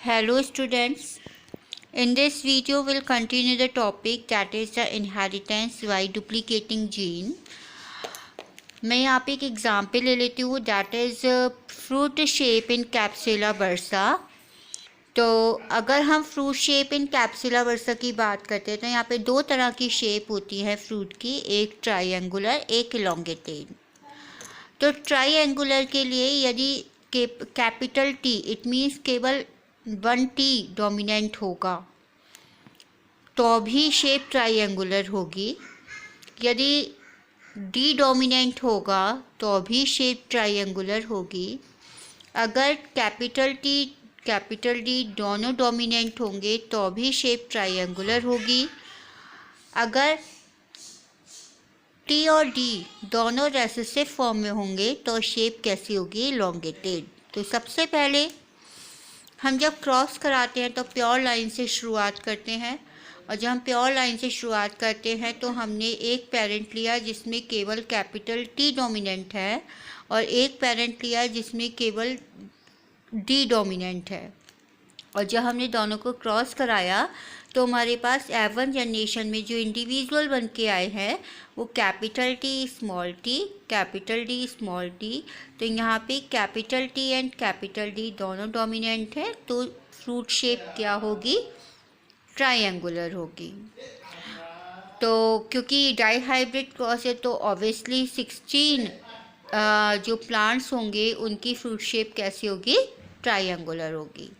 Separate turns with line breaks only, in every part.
Hello students, in this video we'll continue the topic that is the inheritance by duplicating gene. मैं यहाँ पे एक example ले लेती हूँ that is fruit shape in Capsula bursa. तो अगर हम फ्रूट शेप इन कैप्सुला वर्सा की बात करते हैं तो यहाँ पे दो तरह की शेप होती है फ्रूट की, एक ट्रायंगुलर एक इलोंगेटेड। तो ट्रायंगुलर के लिए यदि कैपिटल टी इट मीन्स केवल 1T डोमिनेंट होगा तो भी शेप ट्रायंगुलर होगी, यदि D डोमिनेंट होगा तो भी शेप ट्रायंगुलर होगी। अगर कैपिटल D दोनों डोमिनेंट होंगे तो भी शेप ट्रायंगुलर होगी। अगर T और D दोनों रेसेसिव फॉर्म में होंगे तो शेप कैसी होगी? इलोंगेटेड। तो सबसे पहले हम जब क्रॉस कराते हैं तो प्योर लाइन से शुरुआत करते हैं, और जब हम प्योर लाइन से शुरुआत करते हैं तो हमने एक पेरेंट लिया जिसमें केवल कैपिटल T डोमिनेंट है और एक पेरेंट लिया जिसमें केवल D डोमिनेंट है, और जब हमने दोनों को क्रॉस कराया तो हमारे पास F1 जनरेशन में जो इंडिविजुअल बन के आए हैं वो capital T small t, capital D small t। तो यहाँ पे capital T and capital D दोनों डोमिनेंट है तो फ्रूट शेप क्या होगी? ट्रायंगुलर होगी। तो क्योंकि डाई हाइब्रिड क्रॉस है तो ऑब्वियसली 16 जो प्लांट्स होंगे उनकी फ्रूट शेप कैसी होगी? ट्रायंगुलर होगी।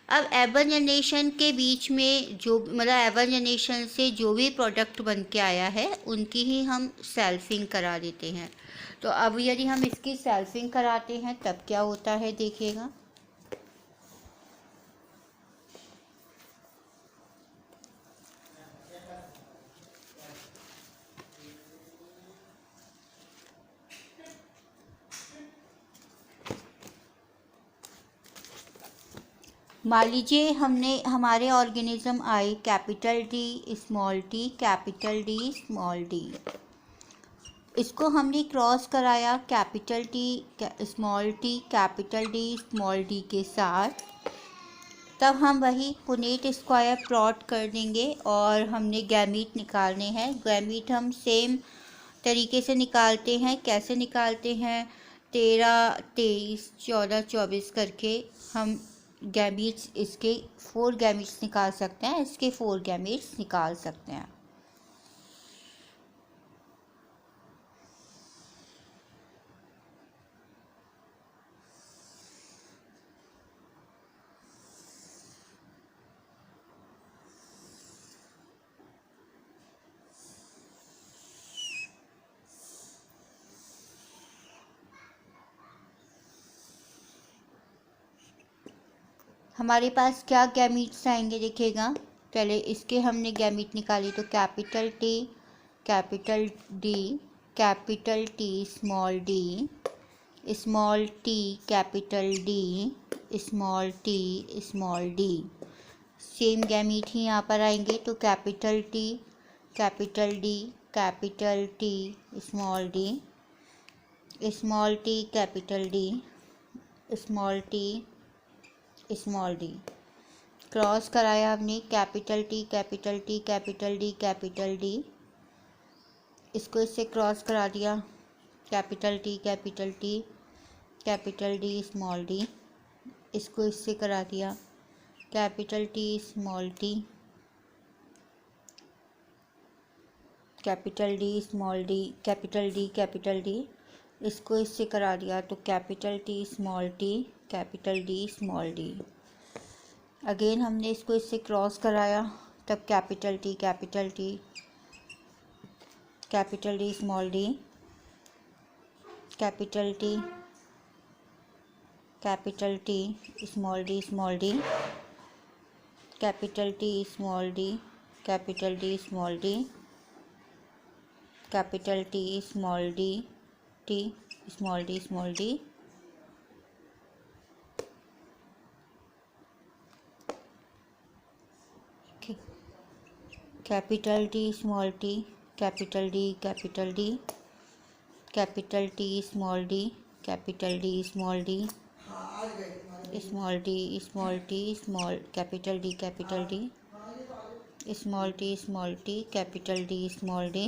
अब F1 जनरेशन के बीच में जो F1 जनरेशन से जो भी प्रोडक्ट बन के आया है उनकी ही हम सेल्फिंग करा देते हैं। तो अब यदि हम इसकी सेल्फिंग कराते हैं तब क्या होता है देखिएगा। मान लीजिए हमारे ऑर्गेनिज्म आए capital D small t, capital D small d। इसको हमने क्रॉस कराया capital T small t, capital D small d के साथ। तब हम वही पुनेट स्क्वायर प्लॉट कर देंगे और हमने गैमीट निकालने हैं। गैमीट हम सेम तरीके से निकालते हैं। कैसे निकालते हैं? 13, 23, 14, 24 करके हम गैमीट्स, इसके 4 गैमीट्स निकाल सकते हैं, इसके 4 गैमीट्स निकाल सकते हैं। हमारे पास क्या गैमीट्स आएंगे देखिएगा। पहले इसके हमने गैमीट निकाली तो capital T, capital D, capital T small d, small t, capital D, small t, small d। Same gamete ही यहाँ पर आएंगे तो capital T, capital D, capital T small d, small t, capital D, small t small d। Cross कराया हमने capital T, capital T, capital D, capital D। इसको इससे cross करा दिया capital T, capital T, capital D small d। इसको इससे करा दिया capital T small t, capital D small d, capital D, capital D। इसको इससे करा दिया तो capital T small t, capital D small d। Again हमने इसको इससे क्रॉस कराया तब capital T, capital T, capital D small d, capital T, capital T small d small d, capital T small d, capital D small d, capital T small d, T small d small d। Capital T small t, capital D, capital D, capital T small d, capital D small d, small D small T small capital D capital D, small T capital D small D.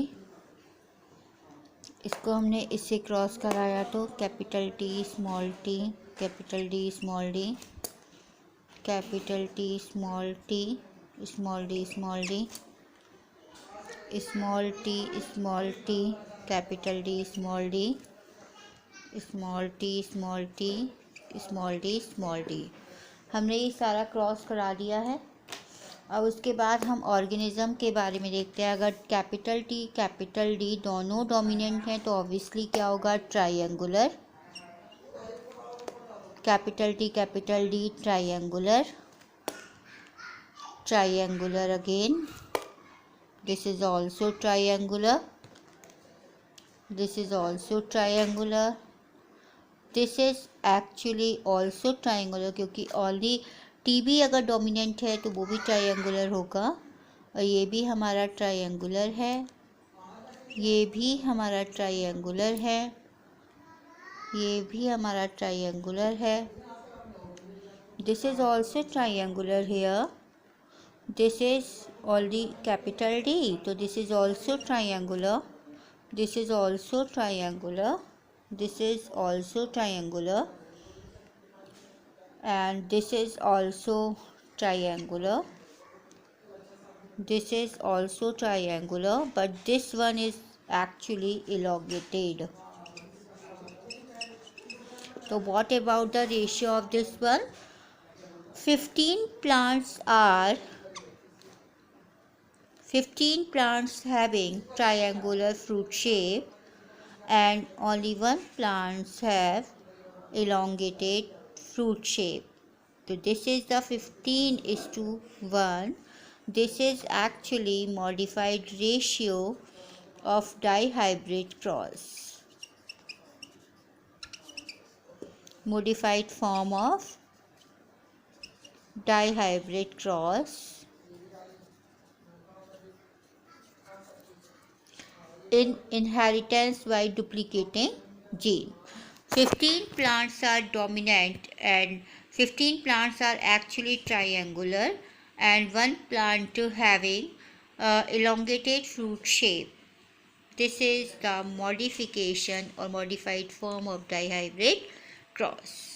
इसको हमने इससे cross कराया तो capital T small D, capital D small D, capital T small D, small D small D, small T capital D small D, small T small T small D small D. हमने ये सारा cross करा दिया है। अब उसके बाद हम ऑर्गेनिज्म के बारे में देखते हैं। अगर कैपिटल टी कैपिटल डी दोनों डोमिनेंट हैं तो ऑब्वियसली क्या होगा, triangular. Capital T capital D triangular, triangular again, this is also triangular, this is also triangular, this is actually also triangular, क्योंकि ऑलरेडी टी भी अगर डोमिनेंट है तो वो भी ट्राइएंगुलर होगा। और ये भी हमारा ट्राइएंगुलर है, ये भी हमारा ट्राइएंगुलर है, ये भी हमारा ट्राइएंगुलर है। This is also triangular hair, this is already capital D तो this is also triangular, this is also triangular, this is also triangular, and this is also triangular, this is also triangular, but this one is actually elongated. So what about the ratio of this one? 15 plants having triangular fruit shape and only one plants have elongated fruit shape. So this is the 15:1. This is actually modified ratio of dihybrid cross. Modified form of dihybrid cross in inheritance by duplicating gene. 15 plants are dominant and 15 plants are actually triangular and one plant having elongated fruit shape. This is the modification or modified form of dihybrid cross.